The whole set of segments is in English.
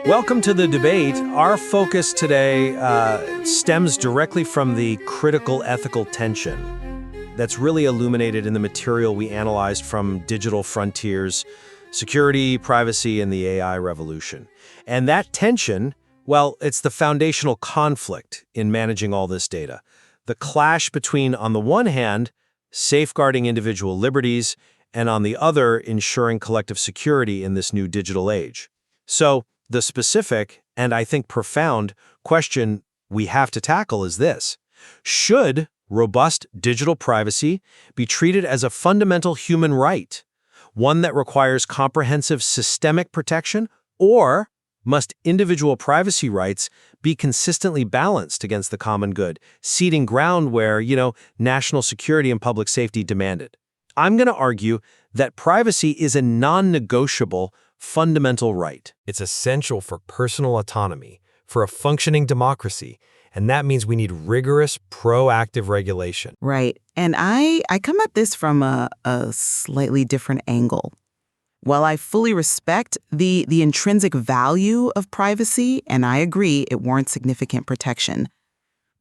Welcome to the debate. Our focus today stems directly from the critical ethical tension that's really illuminated in the material we analyzed from Digital Frontiers, Security, Privacy, and the AI Revolution. And that tension, well, it's the foundational conflict in managing all this data. The clash between, on the one hand, safeguarding individual liberties, and on the other, ensuring collective security in this new digital age. So, the specific, and I think profound, question we have to tackle is this. Should robust digital privacy be treated as a fundamental human right, one that requires comprehensive systemic protection, or must individual privacy rights be consistently balanced against the common good, ceding ground where, national security and public safety demand it? I'm going to argue that privacy is a non-negotiable fundamental right. It's essential for personal autonomy, for a functioning democracy, and that means we need rigorous, proactive regulation. Right. And I come at this from a slightly different angle. While I fully respect the intrinsic value of privacy, and I agree it warrants significant protection,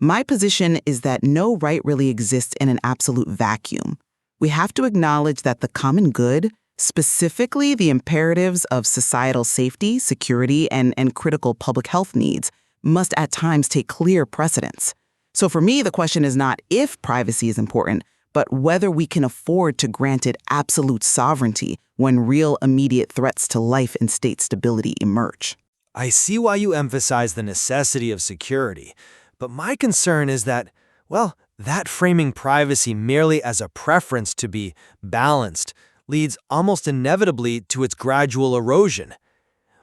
my position is that no right really exists in an absolute vacuum. We have to acknowledge that the common good, specifically the imperatives of societal safety, security, and critical public health needs, must at times take clear precedence. So for me, the question is not if privacy is important, but whether we can afford to grant it absolute sovereignty when real immediate threats to life and state stability emerge. I see why you emphasize the necessity of security, but my concern is that, that framing privacy merely as a preference to be balanced leads almost inevitably to its gradual erosion.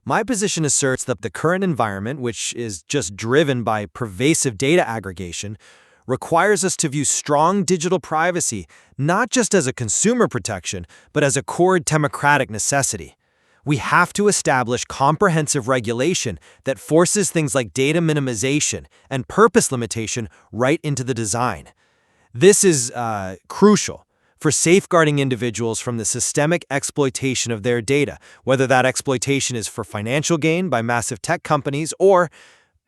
My position asserts that the current environment, which is just driven by pervasive data aggregation, requires us to view strong digital privacy not just as a consumer protection, but as a core democratic necessity. We have to establish comprehensive regulation that forces things like data minimization and purpose limitation right into the design. This is crucial for safeguarding individuals from the systemic exploitation of their data, whether that exploitation is for financial gain by massive tech companies or,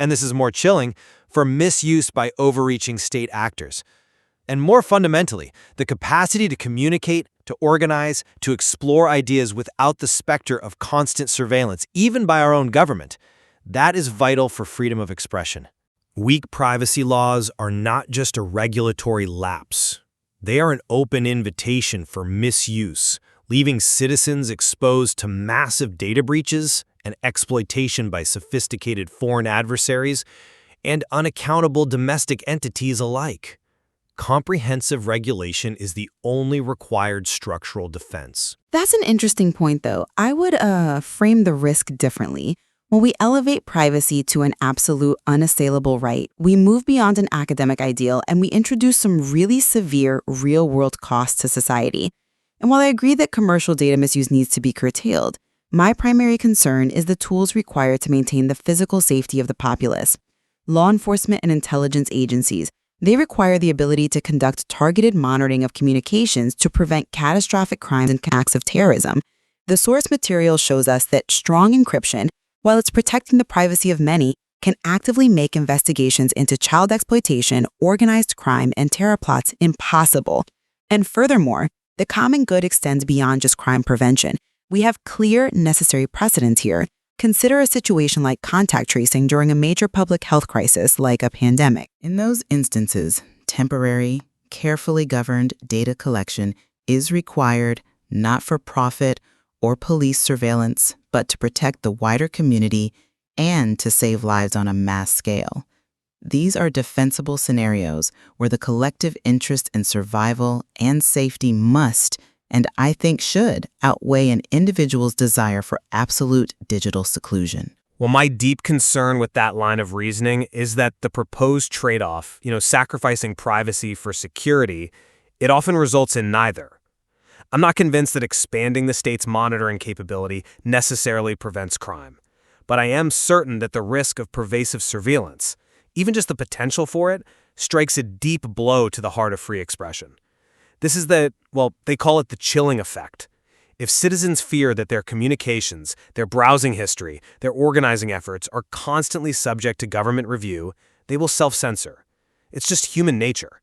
and this is more chilling, for misuse by overreaching state actors. And more fundamentally, the capacity to communicate, to organize, to explore ideas without the specter of constant surveillance, even by our own government, that is vital for freedom of expression. Weak privacy laws are not just a regulatory lapse. They are an open invitation for misuse, leaving citizens exposed to massive data breaches and exploitation by sophisticated foreign adversaries and unaccountable domestic entities alike. Comprehensive regulation is the only required structural defense. That's an interesting point, though. I would frame the risk differently. When we elevate privacy to an absolute, unassailable right, we move beyond an academic ideal and we introduce some really severe, real-world costs to society. And while I agree that commercial data misuse needs to be curtailed, my primary concern is the tools required to maintain the physical safety of the populace. Law enforcement and intelligence agencies, they require the ability to conduct targeted monitoring of communications to prevent catastrophic crimes and acts of terrorism. The source material shows us that strong encryption, while it's protecting the privacy of many, can actively make investigations into child exploitation, organized crime, and terror plots impossible. And furthermore, the common good extends beyond just crime prevention. We have clear, necessary precedents here. Consider a situation like contact tracing during a major public health crisis like a pandemic. In those instances, temporary, carefully governed data collection is required not for profit or police surveillance, but to protect the wider community and to save lives on a mass scale. These are defensible scenarios where the collective interest in survival and safety must, and I think should, outweigh an individual's desire for absolute digital seclusion. Well, my deep concern with that line of reasoning is that the proposed trade-off, sacrificing privacy for security, it often results in neither. I'm not convinced that expanding the state's monitoring capability necessarily prevents crime, but I am certain that the risk of pervasive surveillance, even just the potential for it, strikes a deep blow to the heart of free expression. This is they call it the chilling effect. If citizens fear that their communications, their browsing history, their organizing efforts are constantly subject to government review, they will self-censor. It's just human nature.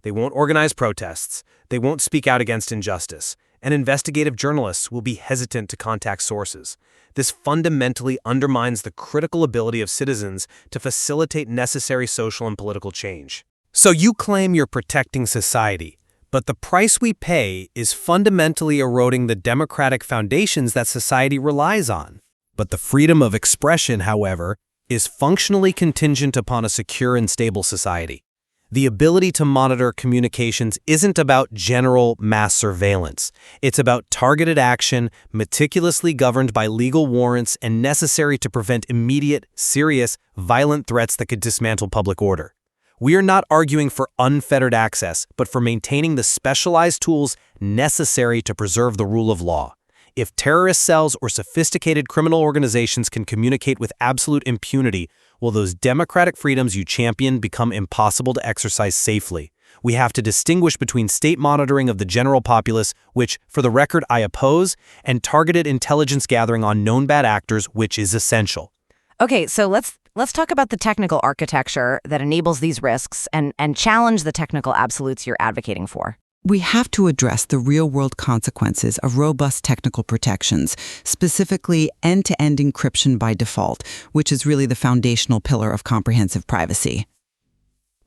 They won't organize protests, they won't speak out against injustice, and investigative journalists will be hesitant to contact sources. This fundamentally undermines the critical ability of citizens to facilitate necessary social and political change. So you claim you're protecting society, but the price we pay is fundamentally eroding the democratic foundations that society relies on. But the freedom of expression, however, is functionally contingent upon a secure and stable society. The ability to monitor communications isn't about general mass surveillance. It's about targeted action, meticulously governed by legal warrants and necessary to prevent immediate, serious, violent threats that could dismantle public order. We are not arguing for unfettered access, but for maintaining the specialized tools necessary to preserve the rule of law. If terrorist cells or sophisticated criminal organizations can communicate with absolute impunity, will those democratic freedoms you champion become impossible to exercise safely? We have to distinguish between state monitoring of the general populace, which, for the record, I oppose, and targeted intelligence gathering on known bad actors, which is essential. Okay, so let's talk about the technical architecture that enables these risks and challenge the technical absolutes you're advocating for. We have to address the real-world consequences of robust technical protections, specifically end-to-end encryption by default, which is really the foundational pillar of comprehensive privacy.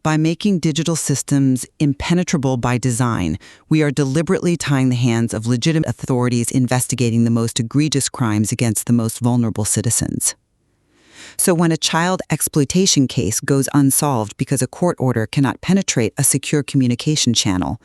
By making digital systems impenetrable by design, we are deliberately tying the hands of legitimate authorities investigating the most egregious crimes against the most vulnerable citizens. So when a child exploitation case goes unsolved because a court order cannot penetrate a secure communication channel,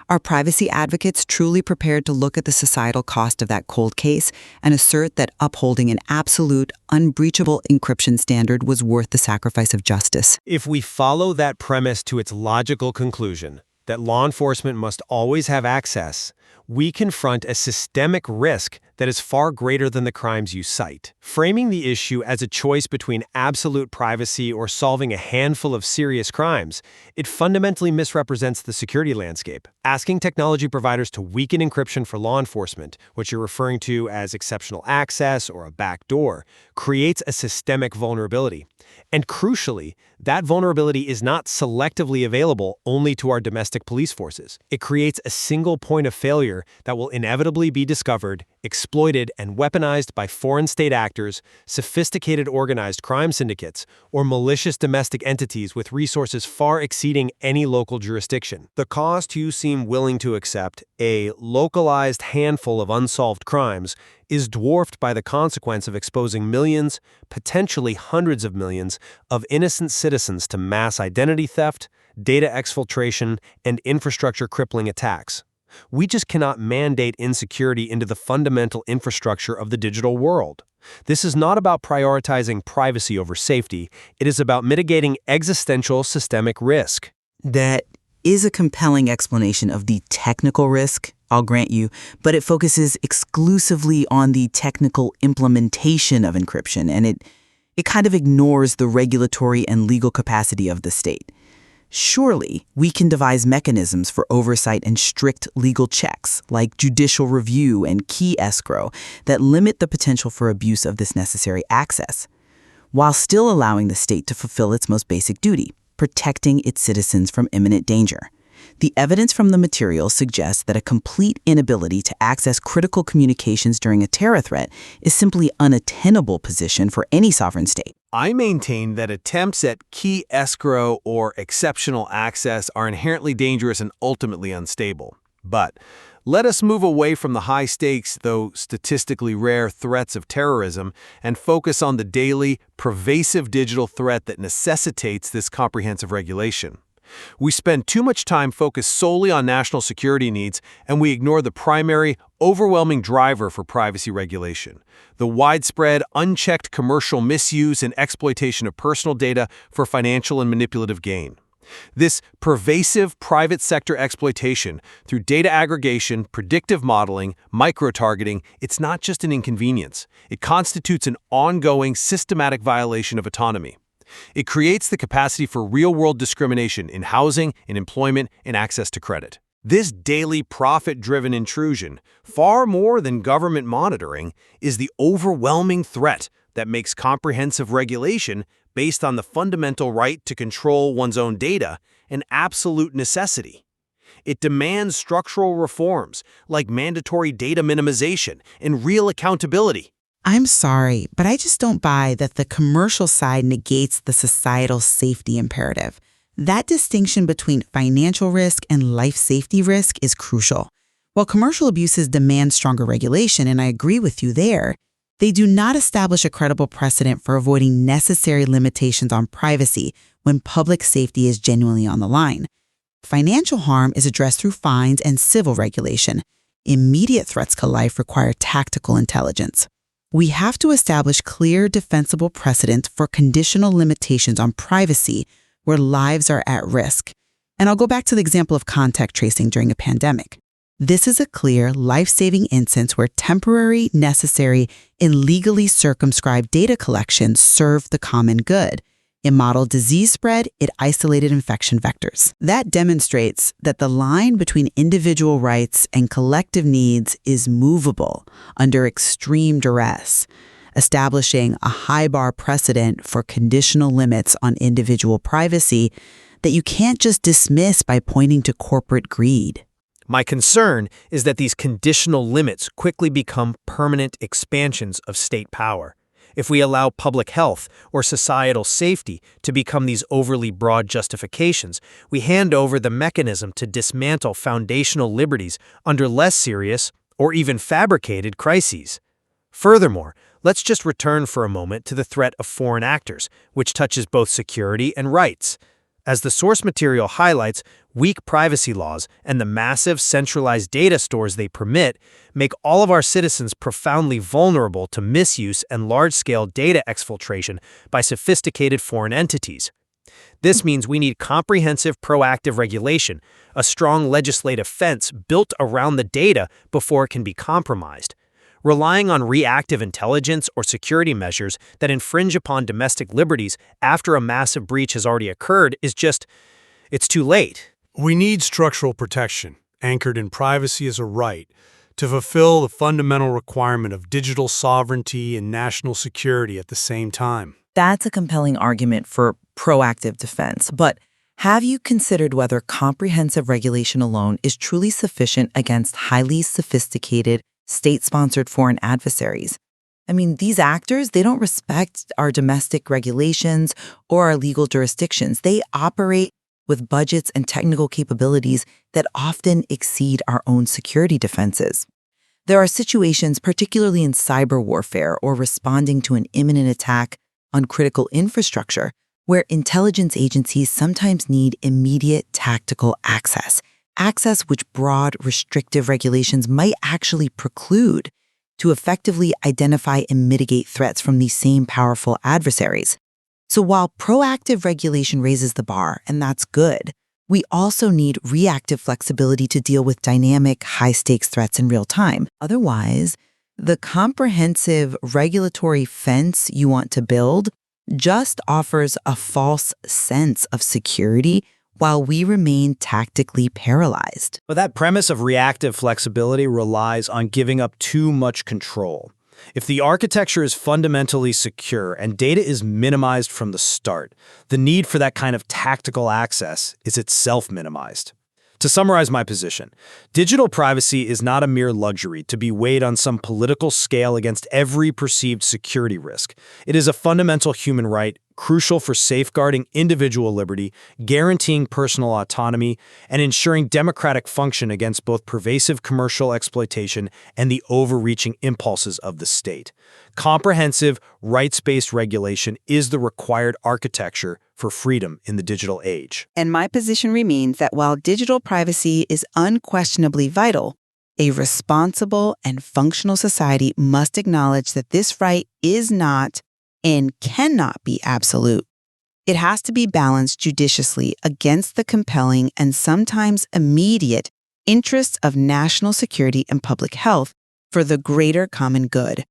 are privacy advocates truly prepared to look at the societal cost of that cold case and assert that upholding an absolute, unbreachable encryption standard was worth the sacrifice of justice? If we follow that premise to its logical conclusion, that law enforcement must always have access, we confront a systemic risk that is far greater than the crimes you cite. Framing the issue as a choice between absolute privacy or solving a handful of serious crimes, it fundamentally misrepresents the security landscape. Asking technology providers to weaken encryption for law enforcement, which you're referring to as exceptional access or a backdoor, creates a systemic vulnerability. And crucially, that vulnerability is not selectively available only to our domestic police forces. It creates a single point of failure that will inevitably be discovered, exploited, and weaponized by foreign state actors, sophisticated organized crime syndicates, or malicious domestic entities with resources far exceeding any local jurisdiction. The cost you seem willing to accept, a localized handful of unsolved crimes, is dwarfed by the consequence of exposing millions, potentially hundreds of millions, of innocent citizens to mass identity theft, data exfiltration, and infrastructure crippling attacks. We just cannot mandate insecurity into the fundamental infrastructure of the digital world. This is not about prioritizing privacy over safety. It is about mitigating existential systemic risk. That is a compelling explanation of the technical risk, I'll grant you, but it focuses exclusively on the technical implementation of encryption, and it kind of ignores the regulatory and legal capacity of the state. Surely, we can devise mechanisms for oversight and strict legal checks, like judicial review and key escrow, that limit the potential for abuse of this necessary access, while still allowing the state to fulfill its most basic duty, protecting its citizens from imminent danger. The evidence from the material suggests that a complete inability to access critical communications during a terror threat is simply an unattainable position for any sovereign state. I maintain that attempts at key escrow or exceptional access are inherently dangerous and ultimately unstable. But let us move away from the high-stakes, though statistically rare, threats of terrorism and focus on the daily, pervasive digital threat that necessitates this comprehensive regulation. We spend too much time focused solely on national security needs, and we ignore the primary, overwhelming driver for privacy regulation: the widespread, unchecked commercial misuse and exploitation of personal data for financial and manipulative gain. This pervasive private sector exploitation through data aggregation, predictive modeling, micro-targeting, it's not just an inconvenience. It constitutes an ongoing, systematic violation of autonomy. It creates the capacity for real-world discrimination in housing, in employment, and access to credit. This daily profit-driven intrusion, far more than government monitoring, is the overwhelming threat that makes comprehensive regulation based on the fundamental right to control one's own data an absolute necessity. It demands structural reforms like mandatory data minimization and real accountability. I'm sorry, but I just don't buy that the commercial side negates the societal safety imperative. That distinction between financial risk and life safety risk is crucial. While commercial abuses demand stronger regulation, and I agree with you there, they do not establish a credible precedent for avoiding necessary limitations on privacy when public safety is genuinely on the line. Financial harm is addressed through fines and civil regulation. Immediate threats to life require tactical intelligence. We have to establish clear, defensible precedents for conditional limitations on privacy where lives are at risk. And I'll go back to the example of contact tracing during a pandemic. This is a clear, life-saving instance where temporary, necessary, and legally circumscribed data collection served the common good. It modeled disease spread, it isolated infection vectors. That demonstrates that the line between individual rights and collective needs is movable under extreme duress, establishing a high bar precedent for conditional limits on individual privacy that you can't just dismiss by pointing to corporate greed. My concern is that these conditional limits quickly become permanent expansions of state power. If we allow public health or societal safety to become these overly broad justifications, we hand over the mechanism to dismantle foundational liberties under less serious or even fabricated crises. Furthermore, let's just return for a moment to the threat of foreign actors, which touches both security and rights. As the source material highlights, weak privacy laws and the massive centralized data stores they permit make all of our citizens profoundly vulnerable to misuse and large-scale data exfiltration by sophisticated foreign entities. This means we need comprehensive proactive regulation, a strong legislative fence built around the data before it can be compromised. Relying on reactive intelligence or security measures that infringe upon domestic liberties after a massive breach has already occurred is it's too late. We need structural protection, anchored in privacy as a right, to fulfill the fundamental requirement of digital sovereignty and national security at the same time. That's a compelling argument for proactive defense, but have you considered whether comprehensive regulation alone is truly sufficient against highly sophisticated, state-sponsored foreign adversaries? I mean, these actors, they don't respect our domestic regulations or our legal jurisdictions. They operate with budgets and technical capabilities that often exceed our own security defenses. There are situations, particularly in cyber warfare or responding to an imminent attack on critical infrastructure, where intelligence agencies sometimes need immediate tactical access which broad, restrictive regulations might actually preclude, to effectively identify and mitigate threats from these same powerful adversaries. So while proactive regulation raises the bar, and that's good, we also need reactive flexibility to deal with dynamic, high-stakes threats in real time. Otherwise, the comprehensive regulatory fence you want to build just offers a false sense of security while we remain tactically paralyzed. But that premise of reactive flexibility relies on giving up too much control. If the architecture is fundamentally secure and data is minimized from the start, the need for that kind of tactical access is itself minimized. To summarize my position, digital privacy is not a mere luxury to be weighed on some political scale against every perceived security risk. It is a fundamental human right, crucial for safeguarding individual liberty, guaranteeing personal autonomy, and ensuring democratic function against both pervasive commercial exploitation and the overreaching impulses of the state. Comprehensive, rights-based regulation is the required architecture for freedom in the digital age. And my position remains that while digital privacy is unquestionably vital, a responsible and functional society must acknowledge that this right is not and cannot be absolute. It has to be balanced judiciously against the compelling and sometimes immediate interests of national security and public health for the greater common good.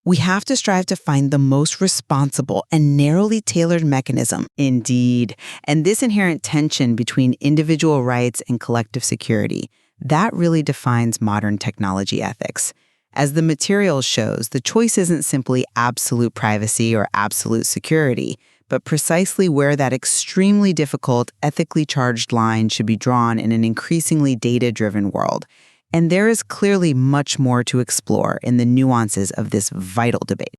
We have to strive to find the most responsible and narrowly tailored mechanism. Indeed. And this inherent tension between individual rights and collective security, that really defines modern technology ethics. As the material shows, the choice isn't simply absolute privacy or absolute security, but precisely where that extremely difficult, ethically charged line should be drawn in an increasingly data-driven world. And there is clearly much more to explore in the nuances of this vital debate.